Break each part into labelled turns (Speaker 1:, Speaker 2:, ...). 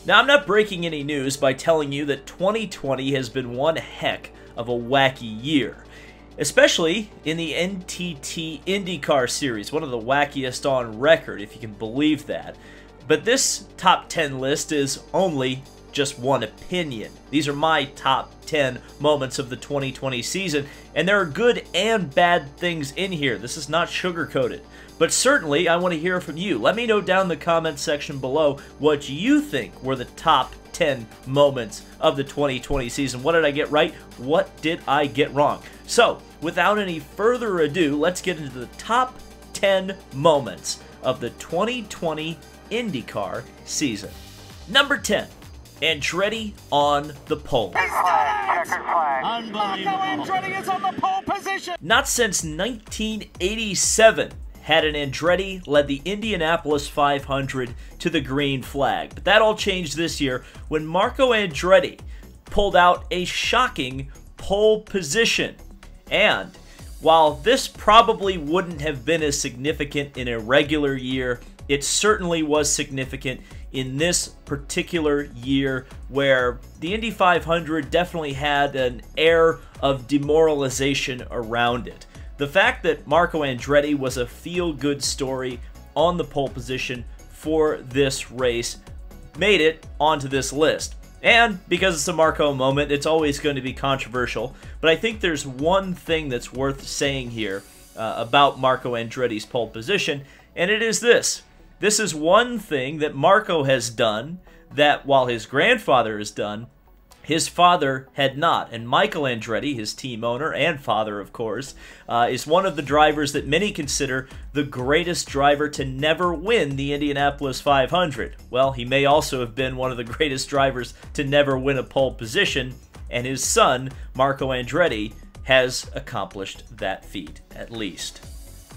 Speaker 1: Now, I'm not breaking any news by telling you that 2020 has been one heck of a wacky year, especially in the NTT IndyCar Series, one of the wackiest on record, if you can believe that. But this top 10 list is only just one opinion. These are my top 10 moments of the 2020 season, and there are good and bad things in here. This is not sugar-coated. But certainly, I want to hear from you. Let me know down in the comment section below what you think were the top 10 moments of the 2020 season. What did I get right? What did I get wrong? So, without any further ado, let's get into the top 10 moments of the 2020 IndyCar season. Number 10. Andretti on the pole.
Speaker 2: Unbelievable. Andretti is on the pole position.
Speaker 1: Not since 1987 had an Andretti led the Indianapolis 500 to the green flag. But that all changed this year when Marco Andretti pulled out a shocking pole position. And while this probably wouldn't have been as significant in a regular year, it certainly was significant in this particular year where the Indy 500 definitely had an air of demoralization around it. The fact that Marco Andretti was a feel-good story on the pole position for this race made it onto this list. And because it's a Marco moment, it's always going to be controversial, but I think there's one thing that's worth saying here about Marco Andretti's pole position, and it is this. This is one thing that Marco has done that, while his grandfather has done, his father had not. And Michael Andretti, his team owner and father, of course, is one of the drivers that many consider the greatest driver to never win the Indianapolis 500. Well, he may also have been one of the greatest drivers to never win a pole position, and his son, Marco Andretti, has accomplished that feat, at least.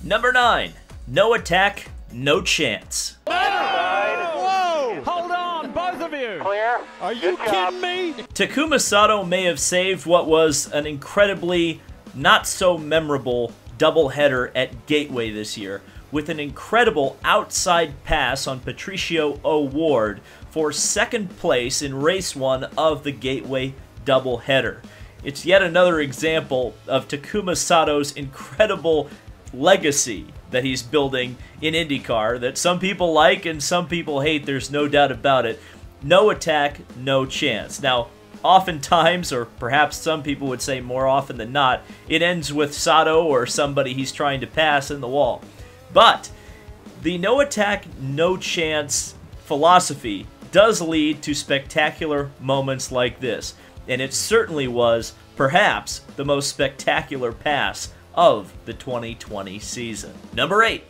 Speaker 1: Number 9. No attack, no chance.
Speaker 2: Whoa! Hold on, both of you.
Speaker 3: Clear.
Speaker 2: Are you kidding me?
Speaker 1: Takuma Sato may have saved what was an incredibly not so memorable doubleheader at Gateway this year with an incredible outside pass on Patricio O'Ward for second place in race 1 of the Gateway doubleheader. It's yet another example of Takuma Sato's incredible legacy that he's building in IndyCar that some people like and some people hate, there's no doubt about it. No attack, no chance. Now, oftentimes, or perhaps some people would say more often than not, it ends with Sato or somebody he's trying to pass in the wall. But the no attack, no chance philosophy does lead to spectacular moments like this, and it certainly was perhaps the most spectacular pass of the 2020 season. Number 8.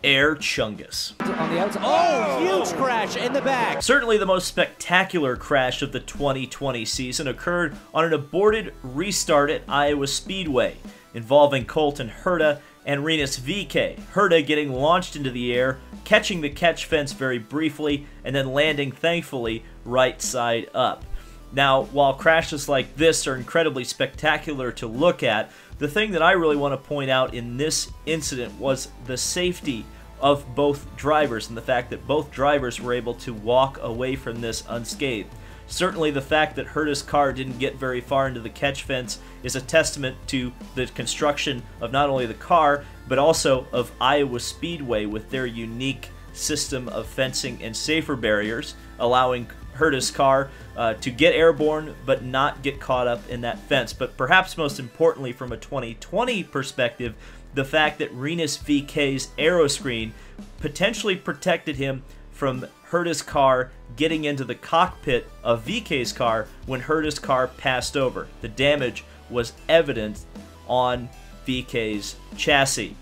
Speaker 1: Air Chungus.
Speaker 4: On the outside. Oh, huge crash in the back.
Speaker 1: Certainly the most spectacular crash of the 2020 season occurred on an aborted restart at Iowa Speedway, involving Colton Herta and Rinus VeeKay. Herta getting launched into the air, catching the catch fence very briefly, and then landing, thankfully, right side up. Now, while crashes like this are incredibly spectacular to look at, the thing that I really want to point out in this incident was the safety of both drivers and the fact that both drivers were able to walk away from this unscathed. Certainly the fact that Herta's car didn't get very far into the catch fence is a testament to the construction of not only the car, but also of Iowa Speedway with their unique system of fencing and safer barriers, allowing Herta's car to get airborne but not get caught up in that fence. But perhaps most importantly from a 2020 perspective, the fact that Rinus VeeKay's aeroscreen potentially protected him from Herta's car getting into the cockpit of VeeKay's car when Herta's car passed over. The damage was evident on VeeKay's chassis.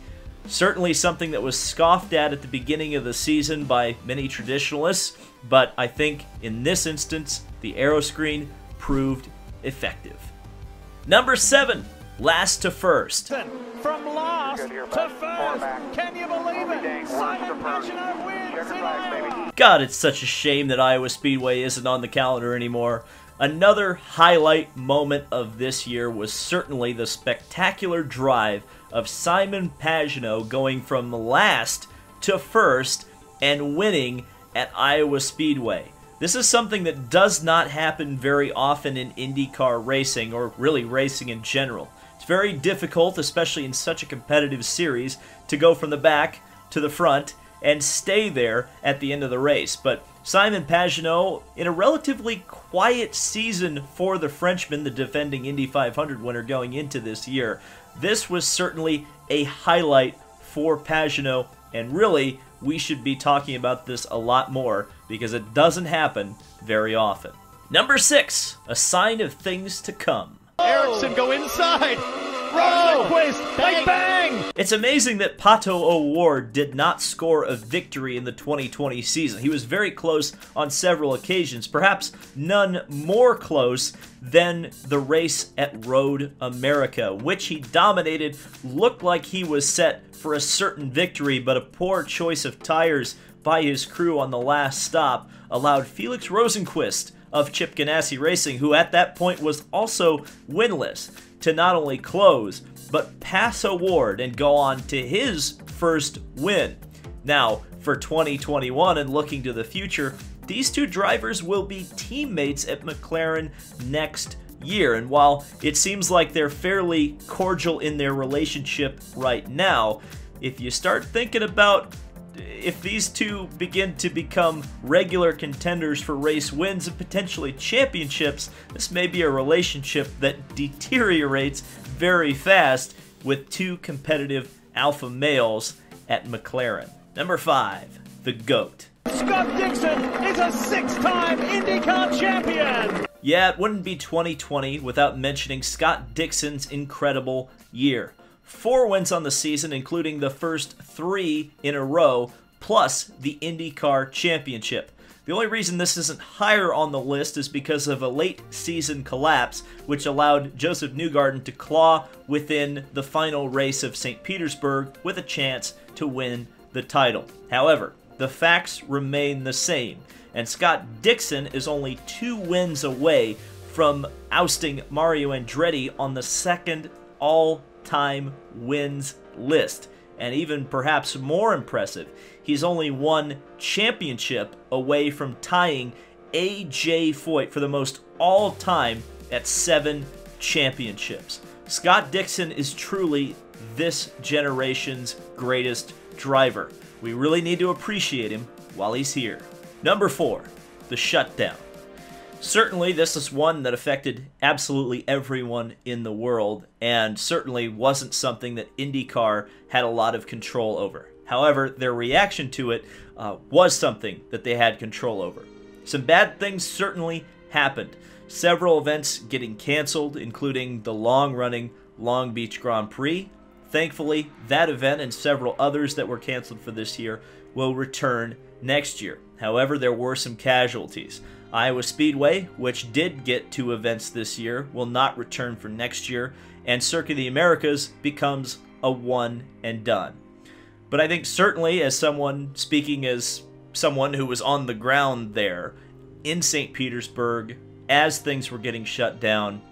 Speaker 1: Certainly something that was scoffed at the beginning of the season by many traditionalists, but I think in this instance, the aeroscreen proved effective. Number 7, last to first.
Speaker 2: From last to first. Can you believe it? Simon Pagenaud wins in Iowa.
Speaker 1: God, it's such a shame that Iowa Speedway isn't on the calendar anymore. Another highlight moment of this year was certainly the spectacular drive of Simon Pagenaud going from last to first and winning at Iowa Speedway. This is something that does not happen very often in IndyCar racing, or really racing in general. It's very difficult, especially in such a competitive series, to go from the back to the front and stay there at the end of the race. But Simon Pagenaud, in a relatively quiet season for the Frenchman, the defending Indy 500 winner going into this year, this was certainly a highlight for Pagenaud, and really, we should be talking about this a lot more because it doesn't happen very often. Number 6, a sign of things to come.
Speaker 2: Ericsson go inside. Rosenquist, bang, bang!
Speaker 1: It's amazing that Pato O'Ward did not score a victory in the 2020 season. He was very close on several occasions, perhaps none more close than the race at Road America, which he dominated. Looked like he was set for a certain victory, but a poor choice of tires by his crew on the last stop allowed Felix Rosenquist of Chip Ganassi Racing, who at that point was also winless, to not only close, but pass O'Ward and go on to his first win. Now, for 2021 and looking to the future, these two drivers will be teammates at McLaren next year. And while it seems like they're fairly cordial in their relationship right now, if you start thinking about if these two begin to become regular contenders for race wins and potentially championships, this may be a relationship that deteriorates very fast with two competitive alpha males at McLaren. Number 5, the GOAT.
Speaker 2: Scott Dixon is a 6-time IndyCar champion.
Speaker 1: Yeah, it wouldn't be 2020 without mentioning Scott Dixon's incredible year. 4 wins on the season, including the first 3 in a row, plus the IndyCar Championship. The only reason this isn't higher on the list is because of a late season collapse, which allowed Joseph Newgarden to claw within the final race of St. Petersburg with a chance to win the title. However, the facts remain the same, and Scott Dixon is only 2 wins away from ousting Mario Andretti on the second all-time wins list. And even perhaps more impressive, he's only 1 championship away from tying A.J. Foyt for the most all-time at 7 championships. Scott Dixon is truly this generation's greatest driver. We really need to appreciate him while he's here. Number 4, the shutdown. Certainly, this is one that affected absolutely everyone in the world, and certainly wasn't something that IndyCar had a lot of control over. However, their reaction to it was something that they had control over. Some bad things certainly happened. Several events getting canceled, including the long-running Long Beach Grand Prix. Thankfully, that event and several others that were canceled for this year will return next year. However, there were some casualties. Iowa Speedway, which did get 2 events this year, will not return for next year, and Circuit of the Americas becomes a one and done. But I think certainly as someone speaking as someone who was on the ground there in St. Petersburg as things were getting shut down,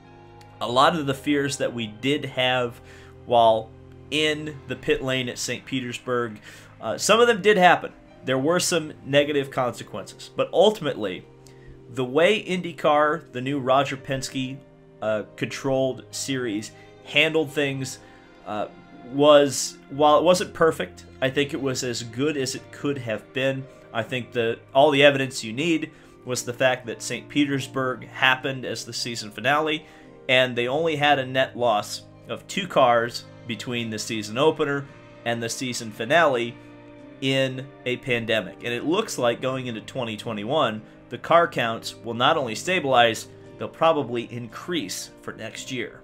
Speaker 1: a lot of the fears that we did have while in the pit lane at St. Petersburg, some of them did happen. There were some negative consequences, but ultimately, the way IndyCar, the new Roger Penske controlled series, handled things was, while it wasn't perfect, I think it was as good as it could have been. I think that all the evidence you need was the fact that St. Petersburg happened as the season finale, and they only had a net loss of 2 cars between the season opener and the season finale in a pandemic. And it looks like going into 2021, the car counts will not only stabilize, they'll probably increase for next year.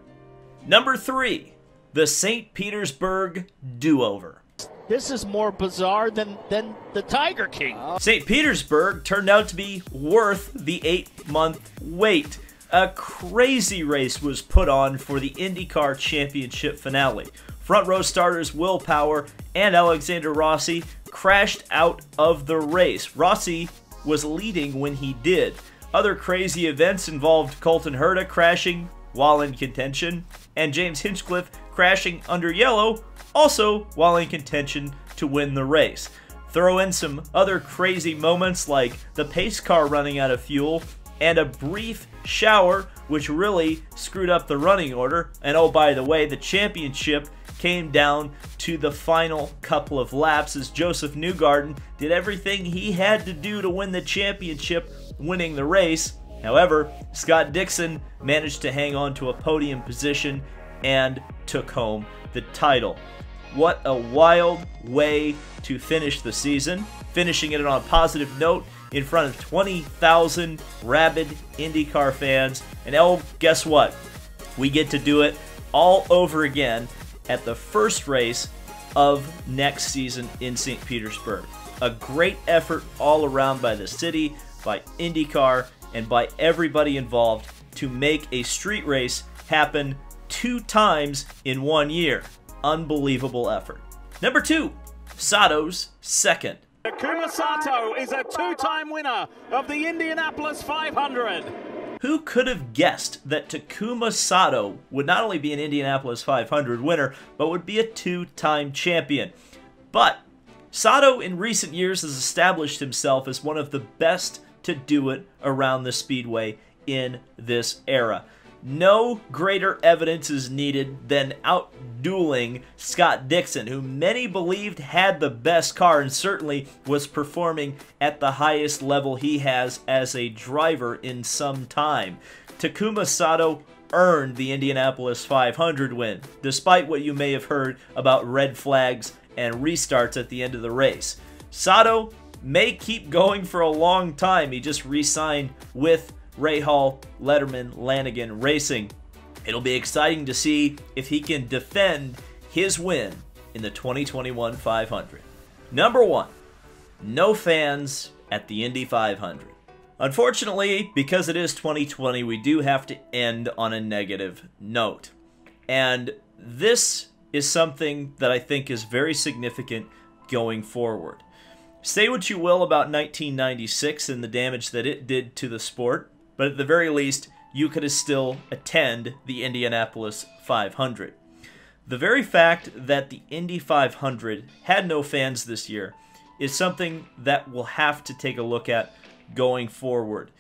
Speaker 1: Number 3, the St. Petersburg do-over.
Speaker 3: This is more bizarre than the Tiger King.
Speaker 1: St. Petersburg turned out to be worth the 8-month wait. A crazy race was put on for the IndyCar Championship finale. Front row starters Will Power and Alexander Rossi crashed out of the race. Rossi was leading when he did. Other crazy events involved Colton Herta crashing while in contention, and James Hinchcliffe crashing under yellow, also while in contention to win the race. Throw in some other crazy moments like the pace car running out of fuel and a brief shower which really screwed up the running order. And oh, by the way, the championship came down to the final couple of laps as Joseph Newgarden did everything he had to do to win the championship, winning the race. However, Scott Dixon managed to hang on to a podium position and took home the title. What a wild way to finish the season, finishing it on a positive note in front of 20,000 rabid IndyCar fans. And oh, guess what? We get to do it all over again at the first race of next season in St. Petersburg. A great effort all around by the city, by IndyCar, and by everybody involved to make a street race happen 2 times in 1 year. Unbelievable effort. Number 2, SATO'S second.
Speaker 2: Takuma Sato is a 2-time winner of the Indianapolis 500.
Speaker 1: Who could have guessed that Takuma Sato would not only be an Indianapolis 500 winner, but would be a 2-time champion? But Sato in recent years has established himself as one of the best to do it around the speedway in this era. No greater evidence is needed than outdueling Scott Dixon, who many believed had the best car and certainly was performing at the highest level he has as a driver in some time. Takuma Sato earned the Indianapolis 500 win, despite what you may have heard about red flags and restarts at the end of the race. Sato may keep going for a long time. He just re-signed with Rahal, Letterman, Lanigan Racing. It'll be exciting to see if he can defend his win in the 2021 500. Number 1, no fans at the Indy 500. Unfortunately, because it is 2020, we do have to end on a negative note. And this is something that I think is very significant going forward. Say what you will about 1996 and the damage that it did to the sport, but at the very least, you could still attend the Indianapolis 500. The very fact that the Indy 500 had no fans this year is something that we'll have to take a look at going forward.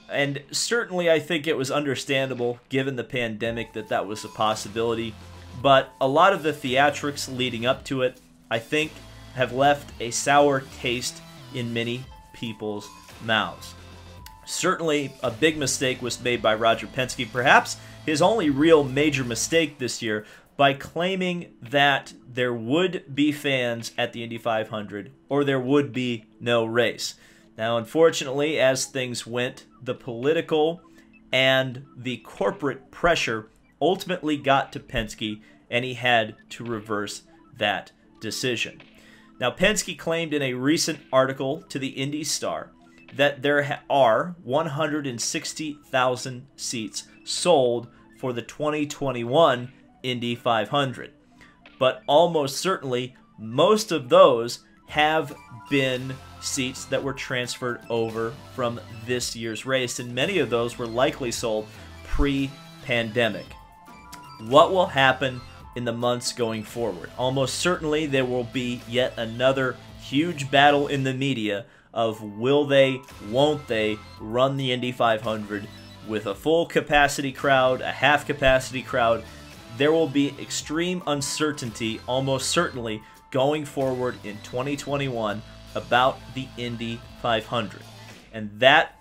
Speaker 1: And certainly I think it was understandable, given the pandemic, that that was a possibility. But a lot of the theatrics leading up to it, I think, have left a sour taste in many people's mouths. Certainly, a big mistake was made by Roger Penske, perhaps his only real major mistake this year, by claiming that there would be fans at the Indy 500 or there would be no race. Now, unfortunately, as things went, the political and the corporate pressure ultimately got to Penske, and he had to reverse that decision. Now, Penske claimed in a recent article to the Indy Star that there are 160,000 seats sold for the 2021 Indy 500. But almost certainly, most of those have been seats that were transferred over from this year's race, and many of those were likely sold pre-pandemic. What will happen in the months going forward? Almost certainly there will be yet another huge battle in the media of will they, won't they run the Indy 500 with a full capacity crowd, a half capacity crowd. There will be extreme uncertainty, almost certainly, going forward in 2021 about the Indy 500. And that,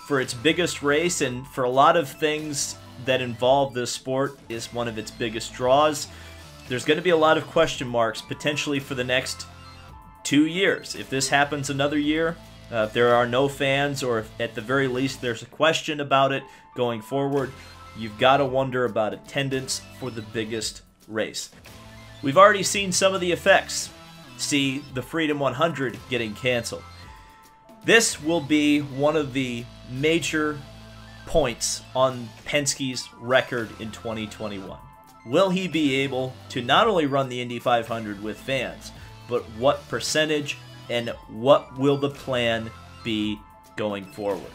Speaker 1: for its biggest race and for a lot of things that involve this sport, is one of its biggest draws. There's going to be a lot of question marks potentially for the next 2 years. If this happens another year, if there are no fans, or if at the very least there's a question about it going forward, you've got to wonder about attendance for the biggest race. We've already seen some of the effects. See the Freedom 100 getting canceled. This will be one of the major points on Penske's record in 2021. Will he be able to not only run the Indy 500 with fans, but what percentage and what will the plan be going forward?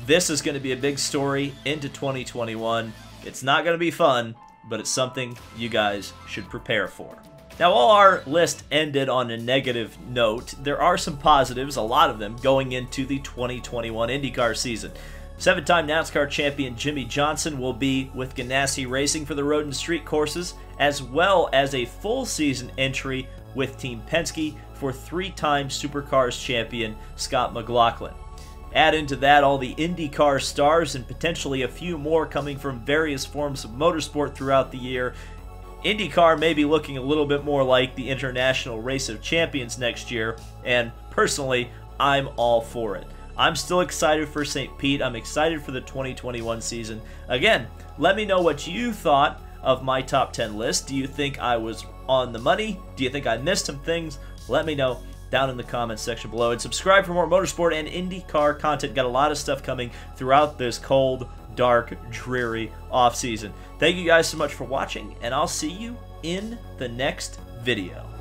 Speaker 1: This is going to be a big story into 2021. It's not going to be fun, but it's something you guys should prepare for. Now, while our list ended on a negative note, there are some positives, a lot of them, going into the 2021 IndyCar season. 7-time NASCAR champion Jimmy Johnson will be with Ganassi Racing for the road and street courses, as well as a full season entry with Team Penske for 3-time Supercars champion Scott McLaughlin. Add into that all the IndyCar stars and potentially a few more coming from various forms of motorsport throughout the year. IndyCar may be looking a little bit more like the International Race of Champions next year, and personally, I'm all for it. I'm still excited for St. Pete. I'm excited for the 2021 season. Again, let me know what you thought of my top 10 list. Do you think I was on the money? Do you think I missed some things? Let me know down in the comments section below. And subscribe for more motorsport and IndyCar content. Got a lot of stuff coming throughout this cold, dark, dreary off-season. Thank you guys so much for watching, and I'll see you in the next video.